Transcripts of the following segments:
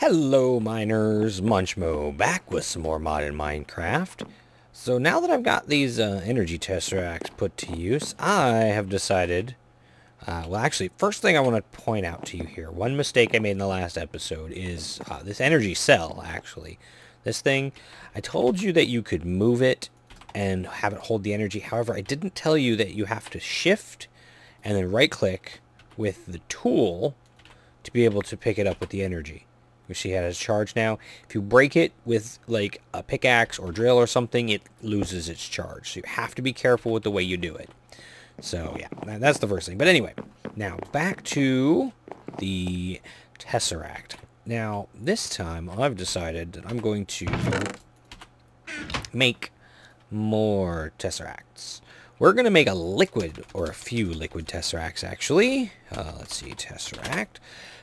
Hello miners, Munchmo back with some more modded Minecraft. So now that I've got these energy tesseracts put to use, I have decided, well actually, first thing I want to point out to you here, one mistake I made in the last episode is this energy cell, actually. This thing, I told you that you could move it and have it hold the energy. However, I didn't tell you that you have to shift and then right click with the tool to be able to pick it up with the energy. You see how it's charged now. If you break it with like a pickaxe or drill or something, it loses its charge. So you have to be careful with the way you do it. So yeah, that's the first thing. But anyway, now back to the Tesseract. Now this time I've decided that I'm going to make more Tesseracts. We're going to make a liquid, or a few liquid Tesseracts actually. Let's see, Tesseract.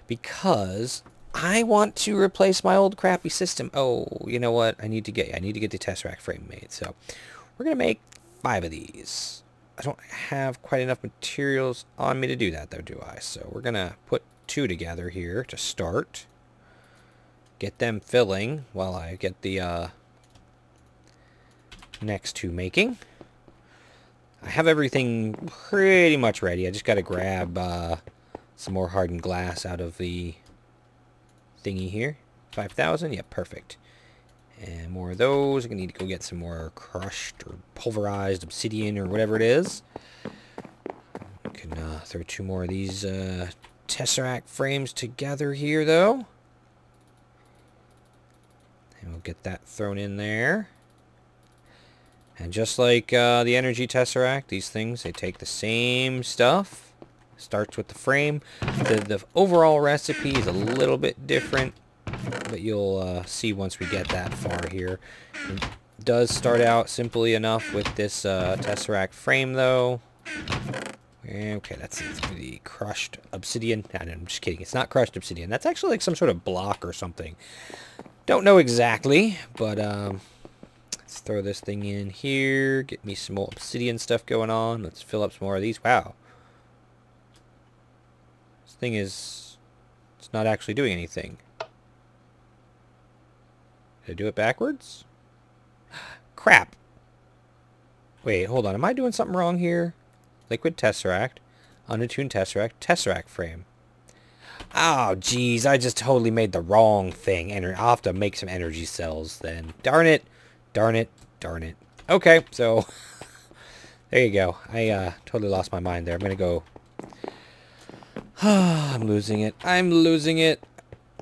Because I want to replace my old crappy system. Oh, you know what? I need to get the Tesseract frame made. So we're gonna make 5 of these. I don't have quite enough materials on me to do that, though, do I? So we're gonna put 2 together here to start. Get them filling while I get the next 2 making. I have everything pretty much ready. I just got to grab some more hardened glass out of the thingy here. 5,000, yeah, perfect. And more of those. I'm gonna need to go get some more crushed or pulverized obsidian or whatever it is. I can throw 2 more of these Tesseract frames together here, though. And we'll get that thrown in there. And just like the energy Tesseract, these things, they take the same stuff. Starts with the frame. The overall recipe is a little bit different, but you'll see once we get that far here. It does start out simply enough with this Tesseract frame, though. Okay, that's the crushed obsidian. No, I'm just kidding. It's not crushed obsidian. That's actually like some sort of block or something. Don't know exactly, but let's throw this thing in here. Get me some more obsidian stuff going on. Let's fill up some more of these. Wow. Thing is, it's not actually doing anything. Did I do it backwards? Crap. Wait, hold on. Am I doing something wrong here? Liquid Tesseract, unattuned Tesseract, Tesseract frame. Oh, geez. I just totally made the wrong thing. I'll have to make some energy cells then. Darn it. Darn it. Darn it. Okay, so there you go. I totally lost my mind there. I'm going to go... I'm losing it. I'm losing it.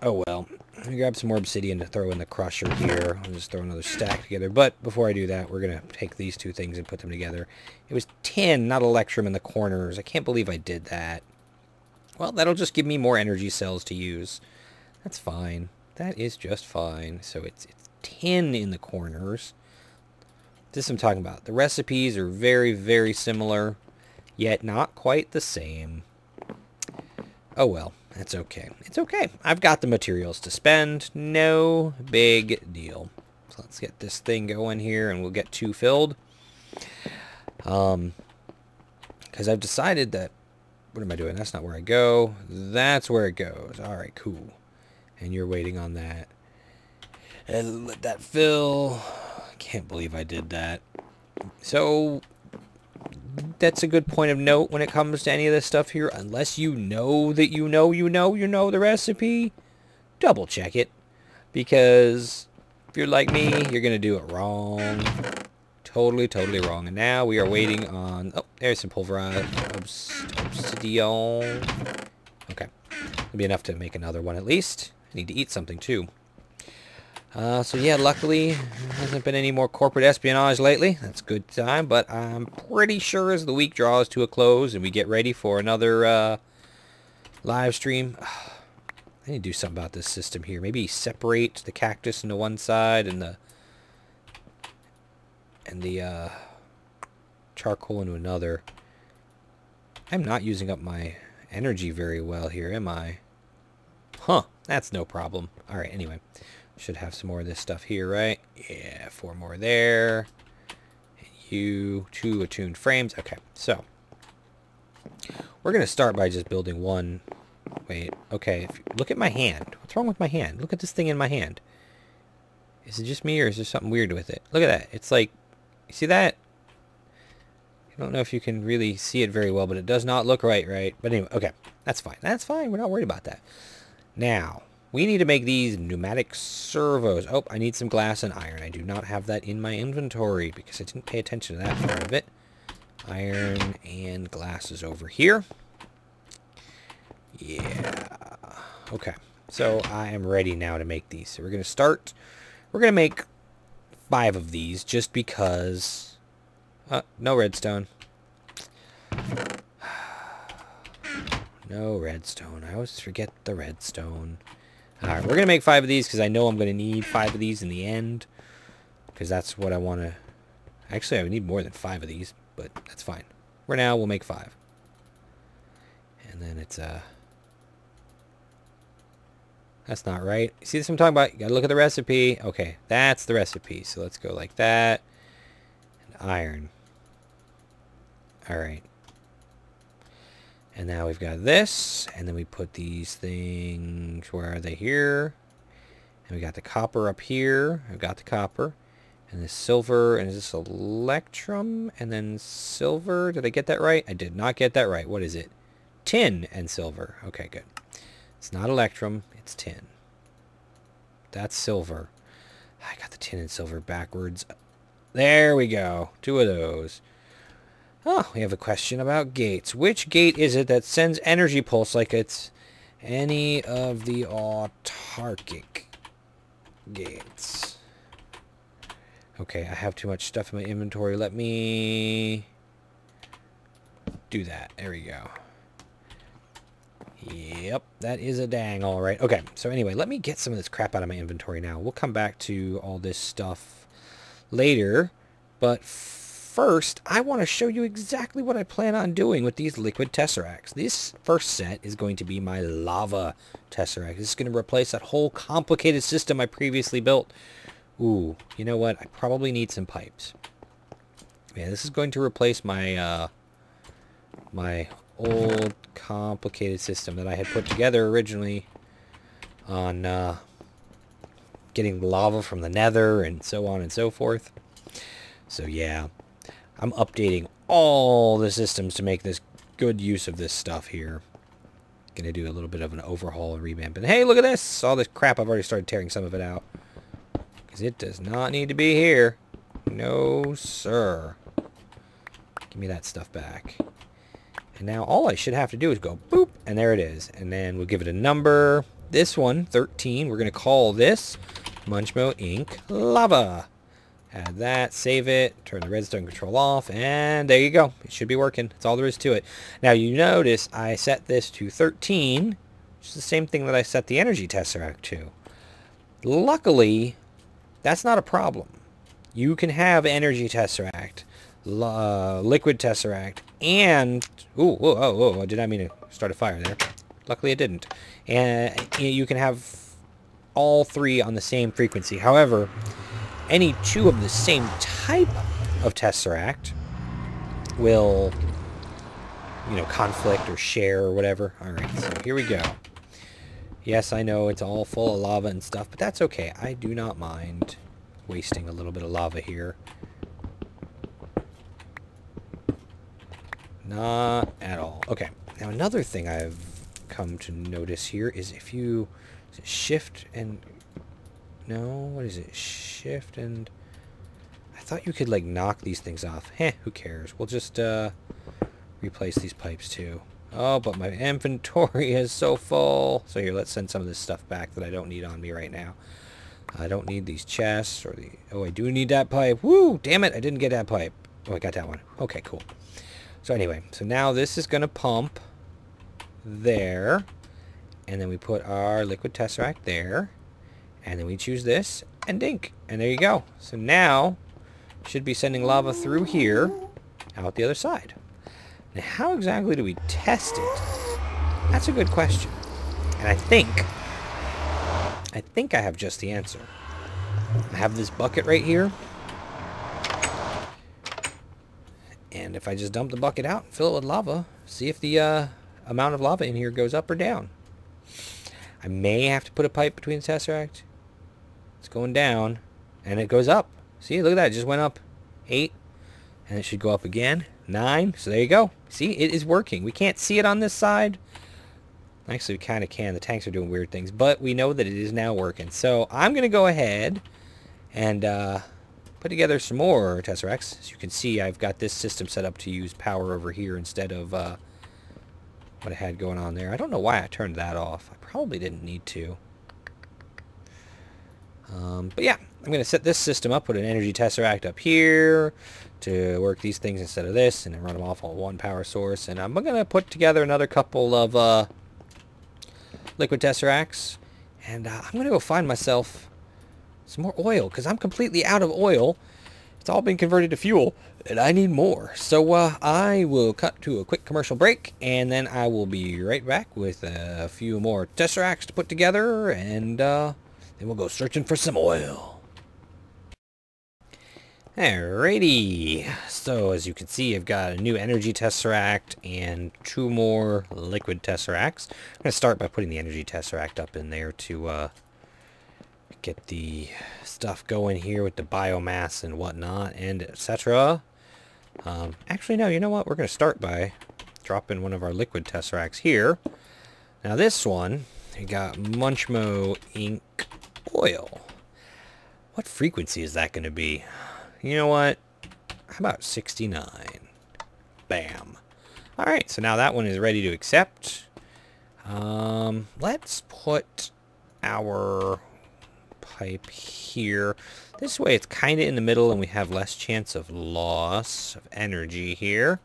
Oh well. Let me grab some more obsidian to throw in the crusher here. I'll just throw another stack together. But before I do that, we're going to take these 2 things and put them together. It was tin, not electrum in the corners. I can't believe I did that. Well, that'll just give me more energy cells to use. That's fine. That is just fine. So it's tin in the corners. This is what I'm talking about. The recipes are very, very similar, yet not quite the same. Oh well, that's okay. It's okay. I've got the materials to spend. No big deal. So let's get this thing going here and we'll get 2 filled. Because I've decided that... What am I doing? That's not where I go. That's where it goes. Alright, cool. And you're waiting on that. And let that fill. I can't believe I did that. So... that's a good point of note when it comes to any of this stuff here. Unless you know that you know the recipe, double check it. Because if you're like me, you're going to do it wrong. Totally, totally wrong. And now we are waiting on... Oh, there's some pulverized obsidian. Okay. It'll be enough to make another one at least. I need to eat something too. So yeah, luckily, there hasn't been any more corporate espionage lately. That's a good time, but I'm pretty sure as the week draws to a close and we get ready for another live stream, I need to do something about this system here. Maybe separate the cactus into one side and the charcoal into another. I'm not using up my energy very well here, am I? Huh, that's no problem. Alright, anyway. Should have some more of this stuff here, right? Yeah, 4 more there. And you, 2 attuned frames. Okay, so we're going to start by just building one Wait, okay. Look at my hand. What's wrong with my hand? Look at this thing in my hand. Is it just me, or is there something weird with it? Look at that. It's like, you see that? I don't know if you can really see it very well, but it does not look right? But anyway, okay. That's fine. That's fine. We're not worried about that. Now, we need to make these pneumatic servos. Oh, I need some glass and iron. I do not have that in my inventory because I didn't pay attention to that part of it. Iron and glass is over here. Yeah. Okay. So I am ready now to make these. So we're going to start. We're going to make 5 of these just because... no redstone. No redstone. I always forget the redstone. Alright, we're going to make 5 of these because I know I'm going to need 5 of these in the end. Because that's what I want to... Actually, I would need more than 5 of these, but that's fine. For now, we'll make 5. And then it's... That's not right. See this I'm talking about? You gotta look at the recipe. Okay, that's the recipe. So let's go like that. And iron. Alright. And now we've got this. And then we put these things... Where are they? Here. And we got the copper up here. I've got the copper. And the silver. And is this electrum? And then silver. Did I get that right? I did not get that right. What is it? Tin and silver. Okay, good. It's not electrum, it's tin. That's silver. I got the tin and silver backwards. There we go. 2 of those. Oh, we have a question about gates. Which gate is it that sends energy pulse like it's any of the autarkic gates? Okay, I have too much stuff in my inventory. Let me do that. There we go. Yep, that is a dang all right. Okay, so anyway, let me get some of this crap out of my inventory now. We'll come back to all this stuff later, but first, I want to show you exactly what I plan on doing with these liquid tesseracts. This first set is going to be my lava tesseract. This is going to replace that whole complicated system I previously built. Ooh, you know what? I probably need some pipes. Yeah, this is going to replace my my old complicated system that I had put together originally on getting lava from the nether and so on and so forth. So yeah, I'm updating all the systems to make this good use of this stuff here. Gonna do a little bit of an overhaul and revamp. And hey, look at this! All this crap, I've already started tearing some of it out. Because it does not need to be here. No, sir. Give me that stuff back. And now all I should have to do is go boop, and there it is. And then we'll give it a number. This one, 13, we're going to call this Munchmo Inc. Lava. Add that, save it, turn the redstone control off, and there you go. It should be working. That's all there is to it. Now you notice I set this to 13, which is the same thing that I set the energy tesseract to. Luckily, that's not a problem. You can have energy tesseract, liquid tesseract, and I did not mean to start a fire there. Luckily it didn't. And you can have all 3 on the same frequency. However, any 2 of the same type of tesseract will, you know, conflict or share or whatever. Alright, so here we go. Yes, I know it's all full of lava and stuff, but that's okay. I do not mind wasting a little bit of lava here. Not at all. Okay, now another thing I've come to notice here is if you... Is it shift and... No, what is it? Shift and... I thought you could, like, knock these things off. Heh, who cares? We'll just, replace these pipes, too. Oh, but my inventory is so full. So here, let's send some of this stuff back that I don't need on me right now. I don't need these chests or the... Oh, I do need that pipe. Woo! Damn it, I didn't get that pipe. Oh, I got that one. Okay, cool. So anyway, so now this is going to pump there. And then we put our liquid tesseract there. And then we choose this and dink. And there you go. So now, should be sending lava through here, out the other side. Now, how exactly do we test it? That's a good question. And I think I have just the answer. I have this bucket right here. And if I just dump the bucket out and fill it with lava, see if the amount of lava in here goes up or down. I may have to put a pipe between the Tesseract. It's going down, and it goes up. See, look at that. It just went up 8, and it should go up again. 9. So there you go. See, it is working. We can't see it on this side. Actually, we kind of can. The tanks are doing weird things, but we know that it is now working. So I'm going to go ahead and put together some more Tesseracts. As you can see, I've got this system set up to use power over here instead of what I had going on there. I don't know why I turned that off. I probably didn't need to. But yeah, I'm going to set this system up, put an energy Tesseract up here to work these things instead of this, and then run them off on one power source. And I'm going to put together another couple of liquid Tesseracts, and I'm going to go find myself some more oil, because I'm completely out of oil. It's all been converted to fuel, and I need more. So I will cut to a quick commercial break, and then I will be right back with a few more Tesseracts to put together, and then we'll go searching for some oil. Alrighty, so as you can see, I've got a new energy Tesseract and 2 more liquid Tesseracts. I'm going to start by putting the energy Tesseract up in there to get the stuff going here with the biomass and whatnot, and etc. Actually, no, you know what? We're going to start by dropping one of our liquid Tesseracts here. Now this one, we got Munchmo ink oil. What frequency is that going to be? You know what? How about 69? Bam. Alright, so now that one is ready to accept. Let's put our pipe here. This way it's kind of in the middle and we have less chance of loss of energy here,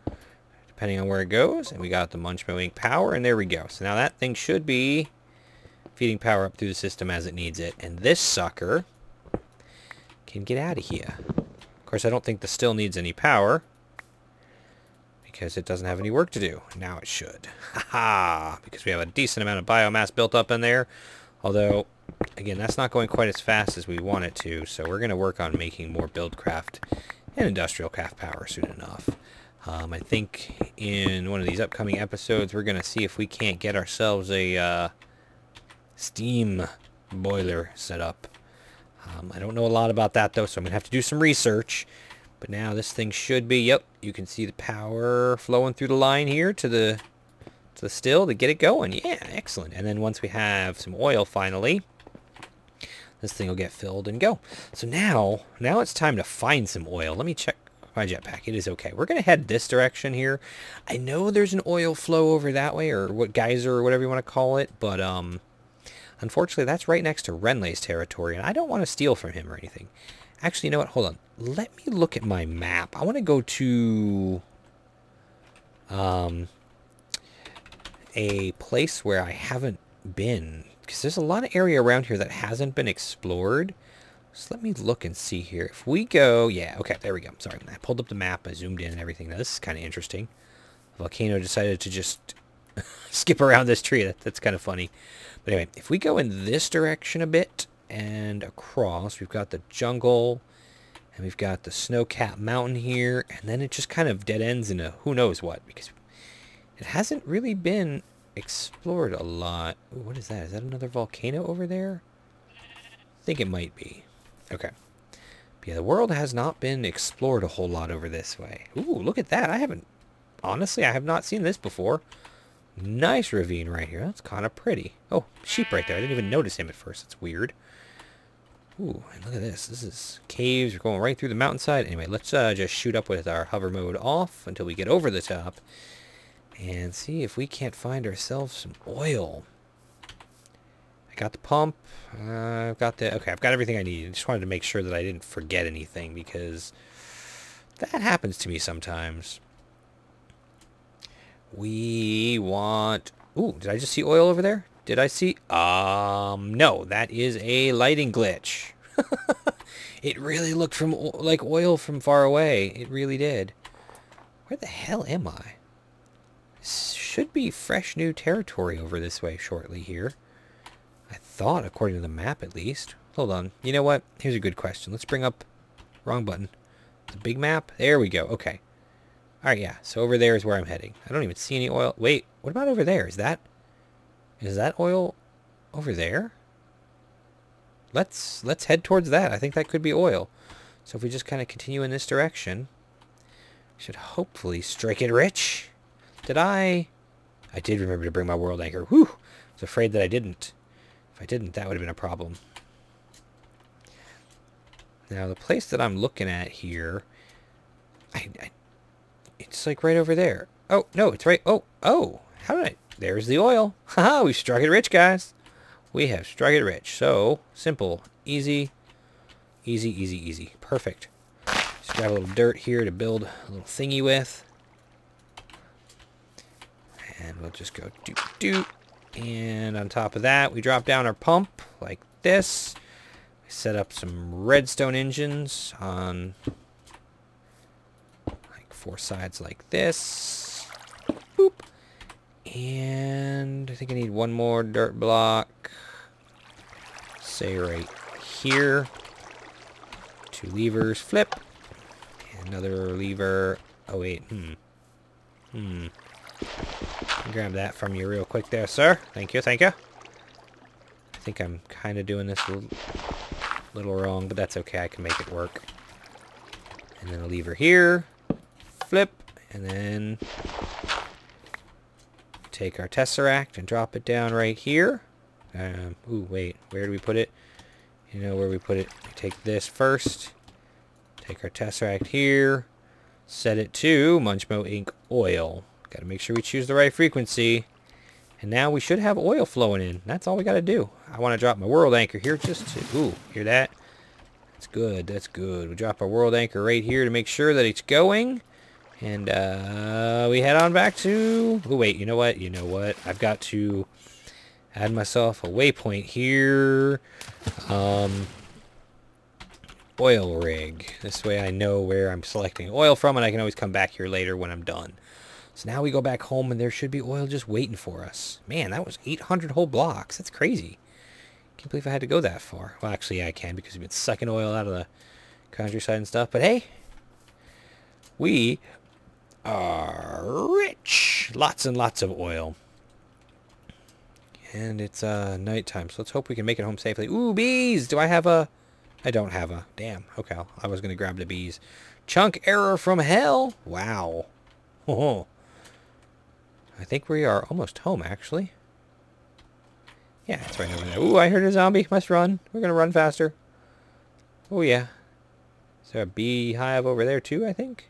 depending on where it goes. And we got the Munchmo ink power, and there we go. So now that thing should be feeding power up through the system as it needs it. And this sucker can get out of here. Of course, I don't think this still needs any power because it doesn't have any work to do. Now it should. Haha! Because we have a decent amount of biomass built up in there. Although, again, that's not going quite as fast as we want it to. So we're going to work on making more buildcraft and industrial craft power soon enough. I think in one of these upcoming episodes, we're going to see if we can't get ourselves a steam boiler set up. I don't know a lot about that, though, so I'm going to have to do some research. But now this thing should be, yep, you can see the power flowing through the line here to the still to get it going. Yeah, excellent. And then once we have some oil finally, this thing will get filled and go. So now it's time to find some oil. Let me check my jetpack. It is okay. We're going to head this direction here. I know there's an oil flow over that way, or what geyser or whatever you want to call it, but unfortunately, that's right next to Renlay's territory, and I don't want to steal from him or anything. Actually, you know what? Hold on. Let me look at my map. I want to go to a place where I haven't been, because there's a lot of area around here that hasn't been explored. So let me look and see here. If we go, yeah, okay, there we go. Sorry, I pulled up the map, I zoomed in and everything. Now, this is kind of interesting. The volcano decided to just skip around this tree. That's kind of funny. But anyway, if we go in this direction a bit and across, we've got the jungle, and we've got the snow-capped mountain here, and then it just kind of dead ends in a who knows what, because it hasn't really been explored a lot. Ooh, what is that? Is that another volcano over there? I think it might be. Okay. But yeah, the world has not been explored a whole lot over this way. Ooh, look at that. Honestly, I have not seen this before. Nice ravine right here. That's kind of pretty. Oh, sheep right there. I didn't even notice him at first. That's weird. Ooh, and look at this. This is caves. We're going right through the mountainside. Anyway, let's just shoot up with our hover mode off until we get over the top and see if we can't find ourselves some oil. I got the pump. I've got everything I need. I just wanted to make sure that I didn't forget anything, because that happens to me sometimes. We want... Ooh, did I just see oil over there? Did I see... no, that is a lighting glitch. It really looked like oil from far away. It really did. Where the hell am I? This should be fresh new territory over this way shortly here. I thought, according to the map at least. Hold on. You know what? Here's a good question. Let's bring up... Wrong button. The big map? There we go. Okay. Alright, yeah. So over there is where I'm heading. I don't even see any oil. Wait, what about over there? Is that Is that oil over there? Let's head towards that. I think that could be oil. So if we just kind of continue in this direction, we should hopefully strike it rich. Did I did remember to bring my world anchor. Whew! I was afraid that I didn't. If I didn't, that would have been a problem. Now, the place that I'm looking at here, it's like right over there. Oh, no, it's right. Oh, how did I? There's the oil. Haha, we struck it rich, guys. We have struck it rich. So, simple, easy, easy, easy, easy. Perfect. Just grab a little dirt here to build a little thingy with. And we'll just go doop doop. And on top of that, we drop down our pump like this. We set up some redstone engines on like 4 sides like this. Boop. And I think I need one more dirt block. Say right here. 2 levers, flip. Another lever. Oh wait, grab that from you real quick there, sir. Thank you, thank you. I think I'm kind of doing this a little wrong, but that's okay. I can make it work. And then a lever here. Flip. And then take our tesseract and drop it down right here. Ooh, wait. Where do we put it? You know where we put it. We take this first. Take our tesseract here. Set it to Munchmo ink oil. Got to make sure we choose the right frequency. And now we should have oil flowing in. That's all we got to do. I want to drop my world anchor here just to... Ooh, hear that? That's good. That's good. We drop our world anchor right here to make sure that it's going. And we head on back to... Oh, wait. You know what? You know what? I've got to add myself a waypoint here. Oil rig. This way I know where I'm selecting oil from, and I can always come back here later when I'm done. So now we go back home, and there should be oil just waiting for us. Man, that was 800 whole blocks. That's crazy. Can't believe I had to go that far. Well, actually, yeah, I can, because we've been sucking oil out of the countryside and stuff. But hey, we are rich. Lots and lots of oil. And it's nighttime, so let's hope we can make it home safely. Ooh, bees! Do I have a... I don't have a... Damn. Okay, I was going to grab the bees. Chunk error from hell. Wow. Oh. I think we are almost home, actually. Yeah, it's right over there. Ooh, I heard a zombie. Must run. We're going to run faster. Oh, yeah. Is there a beehive over there, too, I think?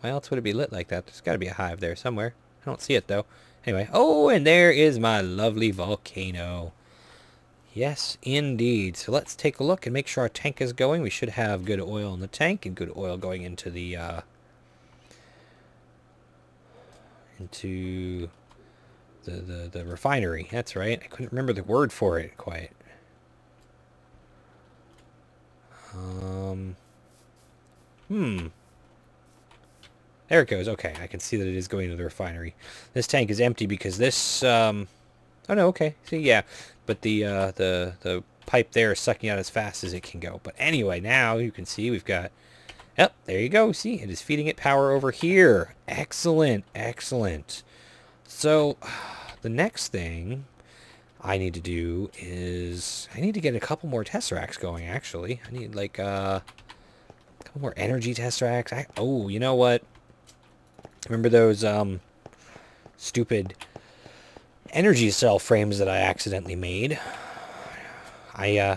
Why else would it be lit like that? There's got to be a hive there somewhere. I don't see it, though. Anyway. Oh, and there is my lovely volcano. Yes, indeed. So let's take a look and make sure our tank is going. We should have good oil in the tank and good oil going into the... into the refinery. That's right. I couldn't remember the word for it quite. There it goes. Okay, I can see that it is going to the refinery. This tank is empty because this oh no, okay. See, yeah. But the pipe there is sucking out as fast as it can go. But anyway, now you can see we've got... Yep, there you go. See, it is feeding it power over here. Excellent, excellent. So, the next thing I need to do is... I need to get a couple more tesseracts going, actually. I need, like, a couple more energy tesseracts. Oh, you know what? Remember those, stupid energy cell frames that I accidentally made? I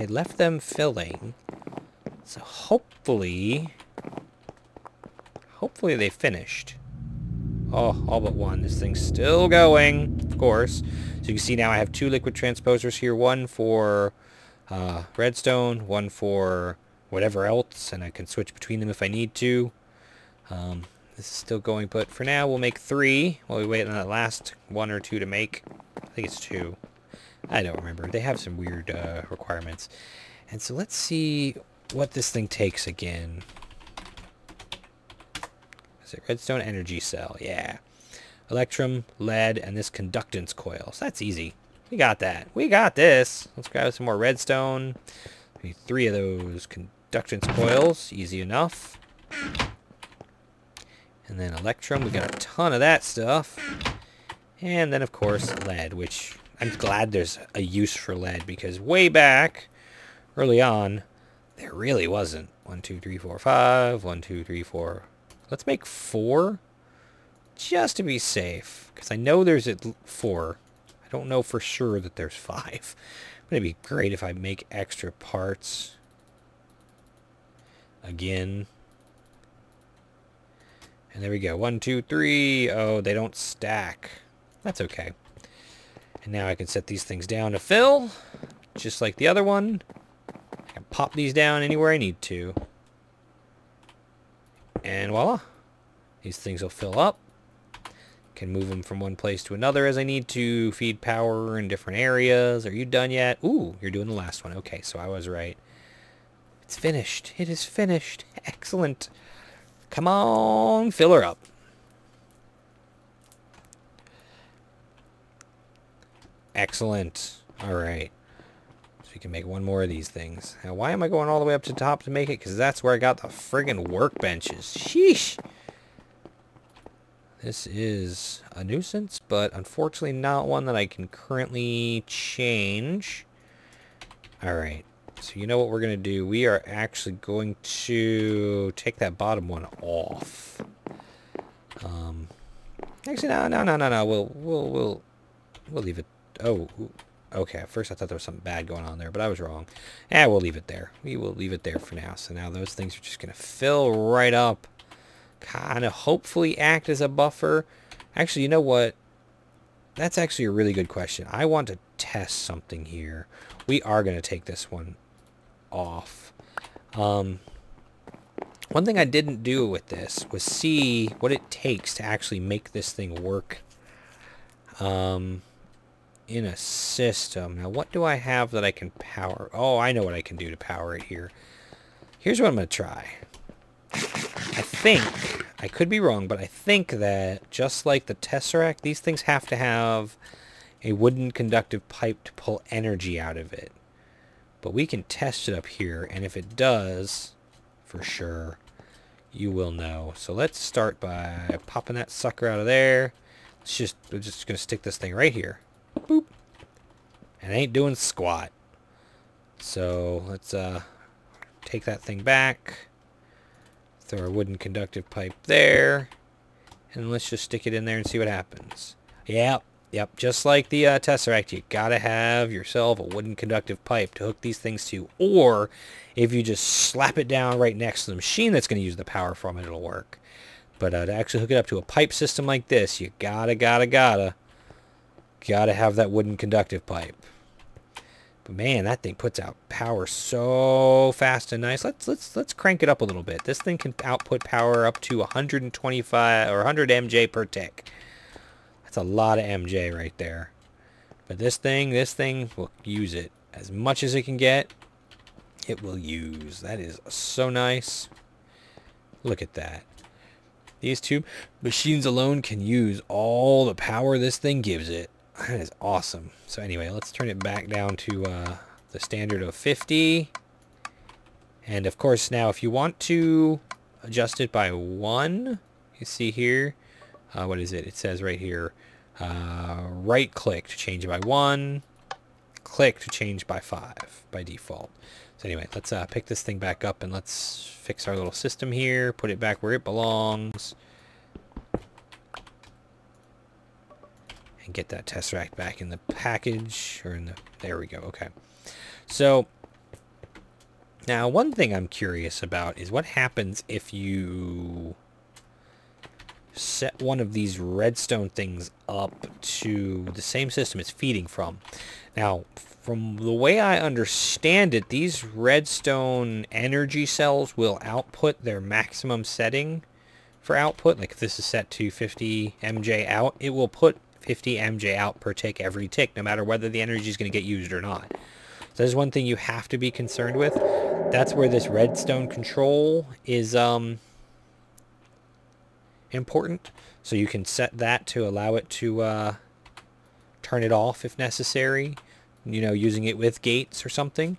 left them filling. So hopefully they finished. Oh, all but one. This thing's still going, of course. So you can see now I have 2 liquid transposers here. One for redstone, one for whatever else, and I can switch between them if I need to. This is still going, but for now we'll make 3 while we wait on that last 1 or 2 to make. I think it's 2. I don't remember. They have some weird requirements. And so let's see what this thing takes again. Is it redstone energy cell? Yeah. Electrum, lead, and this conductance coil. So that's easy. We got that. We got this. Let's grab some more redstone. We need 3 of those conductance coils. Easy enough. And then electrum. We got a ton of that stuff. And then, of course, lead, which I'm glad there's a use for lead, because way back, early on, there really wasn't. 1, 2, 3, 4, 5. 1, 2, 3, 4. Let's make 4, just to be safe, because I know there's 4. I don't know for sure that there's 5. But it'd be great if I make extra parts. Again. And there we go. 1, 2, 3. Oh, they don't stack. That's okay. And now I can set these things down to fill, just like the other one. I can pop these down anywhere I need to. And voila. These things will fill up. Can move them from one place to another as I need to. Feed power in different areas. Are you done yet? Ooh, you're doing the last one. Okay, so I was right. It's finished. It is finished. Excellent. Come on, fill her up. Excellent. All right. So we can make one more of these things. Now, why am I going all the way up to the top to make it? Because that's where I got the friggin' workbenches. Sheesh. This is a nuisance, but unfortunately not one that I can currently change. All right. So you know what we're going to do? We are actually going to take that bottom one off. Actually, no. We'll leave it. Oh, okay. At first I thought there was something bad going on there, but I was wrong. We'll leave it there. We will leave it there for now. So now those things are just going to fill right up. Kind of hopefully act as a buffer. Actually, you know what? That's actually a really good question. I want to test something here. We are going to take this one off. One thing I didn't do with this was see what it takes to actually make this thing work in a system. Now, what do I have that I can power? Oh, I know what I can do to power it here. Here's what I'm going to try. I think, I could be wrong, but I think that just like the Tesseract, these things have to have a wooden conductive pipe to pull energy out of it. But we can test it up here, and if it does, for sure, you will know. So let's start by popping that sucker out of there. We're just going to stick this thing right here. Boop. And it ain't doing squat. So let's take that thing back. Throw our wooden conductive pipe there. And let's just stick it in there and see what happens. Yep. Just like the Tesseract, you gotta have yourself a wooden conductive pipe to hook these things to. Or if you just slap it down right next to the machine that's going to use the power from it, it'll work. But to actually hook it up to a pipe system like this, you gotta have that wooden conductive pipe. But man, that thing puts out power so fast and nice. Let's crank it up a little bit. This thing can output power up to 125 or 100 MJ per tick. That's a lot of MJ right there. But this thing will use it as much as it can get. It will use. That is so nice. Look at that. These two machines alone can use all the power this thing gives it. That is awesome. So anyway, let's turn it back down to the standard of 50. And of course, now if you want to adjust it by 1, you see here, what is it? It says right here, right click to change it by 1, click to change by 5 by default. So anyway, let's pick this thing back up and let's fix our little system here, put it back where it belongs. And get that Tesseract back in the package, or in the, there we go, okay. So, now one thing I'm curious about is what happens if you set one of these redstone things up to the same system it's feeding from. Now, from the way I understand it, these redstone energy cells will output their maximum setting for output. Like if this is set to 50 MJ out, it will put 50 MJ out per tick every tick, no matter whether the energy is going to get used or not. So there's one thing you have to be concerned with. That's where this redstone control is important. So you can set that to allow it to turn it off if necessary, you know, using it with gates or something,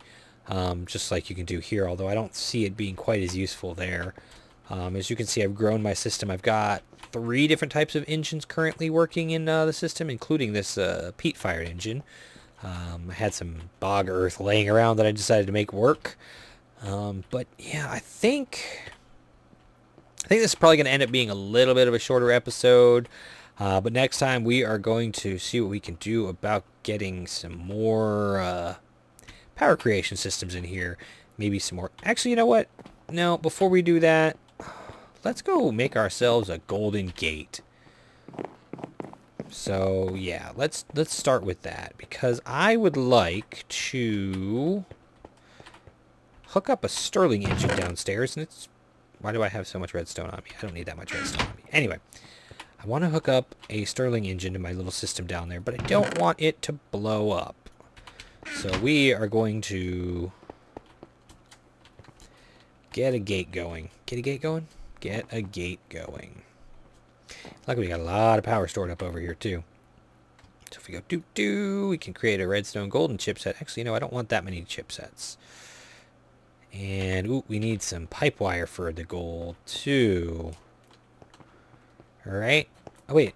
just like you can do here, although I don't see it being quite as useful there. As you can see, I've grown my system. I've got 3 different types of engines currently working in the system, including this peat-fired engine. I had some bog earth laying around that I decided to make work. But yeah, I think this is probably going to end up being a little bit of a shorter episode. But next time we are going to see what we can do about getting some more power creation systems in here. Maybe some more. Actually, you know what? No, before we do that, let's go make ourselves a golden gate. So yeah, let's start with that, because I would like to hook up a Stirling engine downstairs, and why do I have so much redstone on me? I don't need that much redstone on me. Anyway, I want to hook up a Stirling engine to my little system down there, but I don't want it to blow up. So we are going to get a gate going. Get a gate going? Get a gate going. Luckily, we got a lot of power stored up over here, too. So if we go doo-doo, we can create a redstone golden chipset. Actually, no, I don't want that many chipsets. And, ooh, we need some pipe wire for the gold, too. Alright. Oh, wait.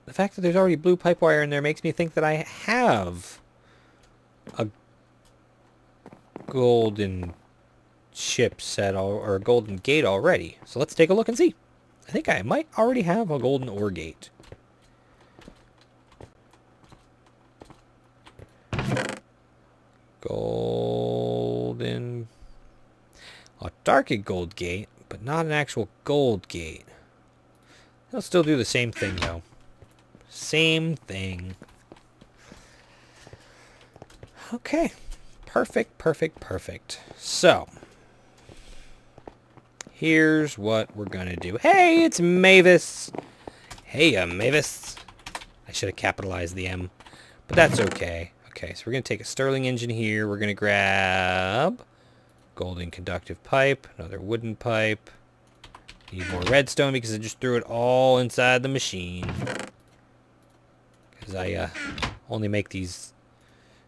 The fact that there's already blue pipe wire in there makes me think that I have a golden chipset or a golden gate already. So let's take a look and see. I think I might already have a golden ore gate. Golden... a dark gold gate, but not an actual gold gate. It'll still do the same thing, though. Same thing. Okay. Perfect, perfect, perfect. So... here's what we're gonna do. Hey, it's Mavis! Hey, Mavis! I should have capitalized the M, but that's okay. Okay, so we're gonna take a Stirling engine here. We're gonna grab golden conductive pipe, another wooden pipe. Need more redstone because I just threw it all inside the machine. Because I only make these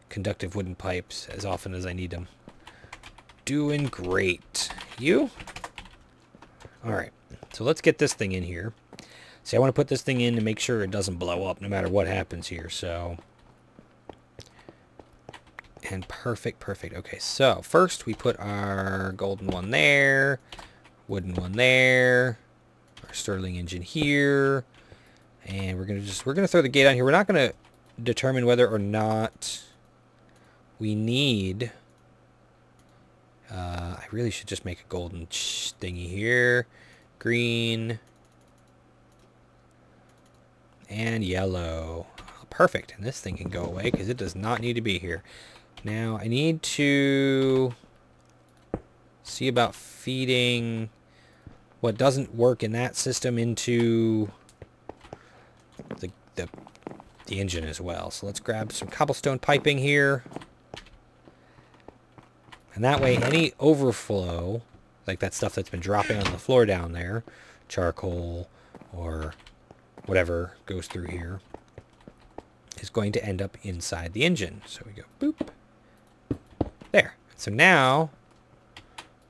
conductive wooden pipes as often as I need them. Doing great. You? Alright, so let's get this thing in here. See, I want to put this thing in to make sure it doesn't blow up no matter what happens here, so... and perfect, perfect. Okay, so first we put our golden one there, wooden one there, our Stirling engine here, and we're gonna throw the gate on here. We're not gonna determine whether or not we need... I really should just make a golden thingy here. Green. And yellow. Perfect. And this thing can go away because it does not need to be here. Now, I need to see about feeding what doesn't work in that system into the engine as well. So let's grab some cobblestone piping here. And that way, any overflow, like that stuff that's been dropping on the floor down there, charcoal or whatever goes through here, is going to end up inside the engine. So we go boop. There. So now,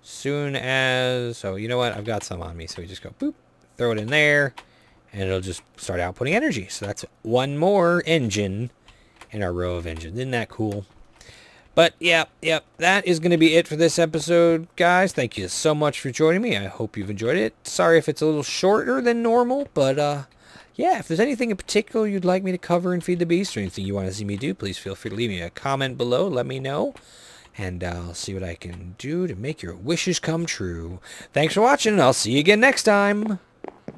soon as... so you know what? I've got some on me. So we just go boop, throw it in there, and it'll just start outputting energy. So that's one more engine in our row of engines. Isn't that cool? But, yep, that is going to be it for this episode, guys. Thank you so much for joining me. I hope you've enjoyed it. Sorry if it's a little shorter than normal, but, yeah, if there's anything in particular you'd like me to cover in Feed the Beast or anything you want to see me do, please feel free to leave me a comment below. Let me know, and I'll see what I can do to make your wishes come true. Thanks for watching, and I'll see you again next time.